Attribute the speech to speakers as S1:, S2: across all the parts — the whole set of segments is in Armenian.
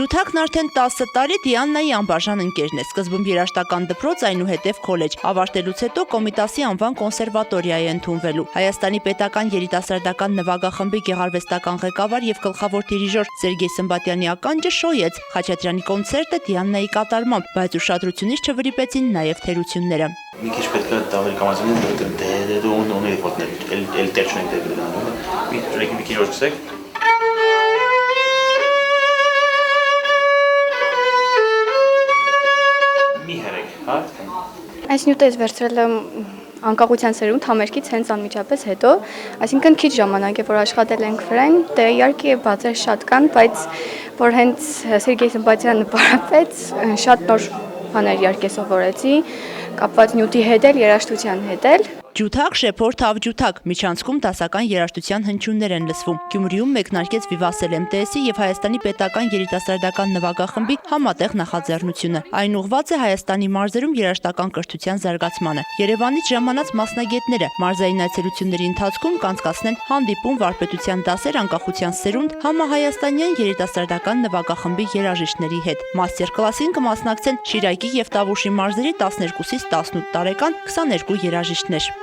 S1: Ջութակն արդեն 10 տարի Դիաննայի անբաժան ընկերն է, սկզբում երաժշտական դպրոց, այնուհետև քոլեջ, ավարտելուց հետո Կոմիտասի անվան կոնսերվատորիա է ընդունվելու։ Հայաստանի պետական երիտասարդական նվագախմբի գեղարվեստական ղեկավար եւ գլխավոր դիրիժոր Սերգեյ Սմբատյանի ականջը շոյեց Խաչատրյանի կոնցերտը Դիաննայի կատարմամբ, բայց ուշադրությունից չվրիպեցին նաեւ թերությունները։
S2: Մի քիչ պետք է դավեր կամազին ունի ֆոտոներ, էլ տեղ չունենք դեր դրանում։ Մի քիչ օրսեք։
S3: Այս նյութից վերցրել եմ անկախության սերունդ համերգից հենց անմիջապես հետո, այսինքն քիչ ժամանակ է որ աշխատել ենք վրան, դե իհարկե բացեր շատ կան, բայց որ հենց Սերգեյ Սմբատյանը նպարապեց, շատ նոր բաներ իհարկե սովորեցի, կապված նյութի հետ էլ, երաժշտության հետ էլ։
S1: Ջութակ, շեփորդ, ավջութակ, միջանցքում դասական երաժշտության հնչյուններ են լսվում։ Գյումրիում մեկնարկեց Vivace MTS-ի եւ Հայաստանի պետական երիտասարդական նվագախմբի համատեղ նախաձեռնությունը։ Այն ուղղված է Հայաստանի մարզերում երաժշտական կրթության զարգացմանը։ Երևանից ժամանած մասնագետները մարզային այցելությունների ընթացքում կանցկացնեն հանդիպում, վարպետության դասեր, անկախության սերունդ, համահայաստանյան երիտասարդական նվագախմբի երաժիշտների հետ։ Մաստեր կլասին կմասնակցեն Շիրակի եւ Տավուշի մարզերի 12-ից 18 տարեկան 22 երաժիշտներ։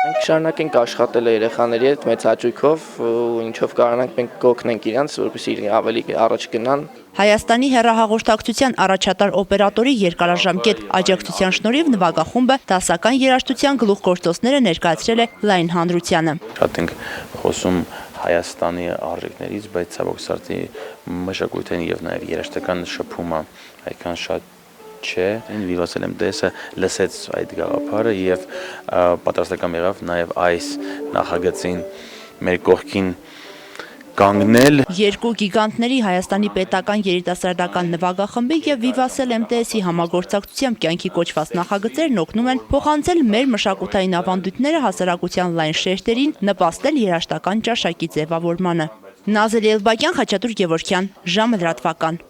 S4: Մենք շարունակենք աշխատել երեխաների հետ մեծ հաճույքով, ինչով կարողանանք մենք կօգնենք իրանց, որպեսզի ավելի առաջ գնան։
S1: Հայաստանի հեռահաղորդակցության առաջատար օպերատորի երկարաժամկետ աջակցության շնորհիվ նվագախումբը դասական երաժշտության գլուխգործոցները ներկայացրել է լայն հանրությանը։
S2: Շատ ենք խոսում Հայաստանի արժեքներից, բայց ցավոք սրտի մշակութային եւ նաեւ երաժշտական շփումը այդքան շատ չէ, Vivace MTS-ը լսեց այդ գաղափարը եւ պատրաստական եղավ նաեւ այս նախագծին մեր կողքին կանգնել։
S1: Երկու գիգանտների Հայաստանի պետական երիտասարդական նվագախմբի եւ Vivace MTS-ի համագործակցությամբ կյանքի կոչված նախագծերն օգնում են փոխանցել մեր մշակութային ավանդույթները հասարակության լայն շերտերին, նպաստել երաժշտական ճաշակի ձևավորմանը։ Նազելի Էլբակյան, Խաչատուր Գևորգյան, ժամը լրատվական։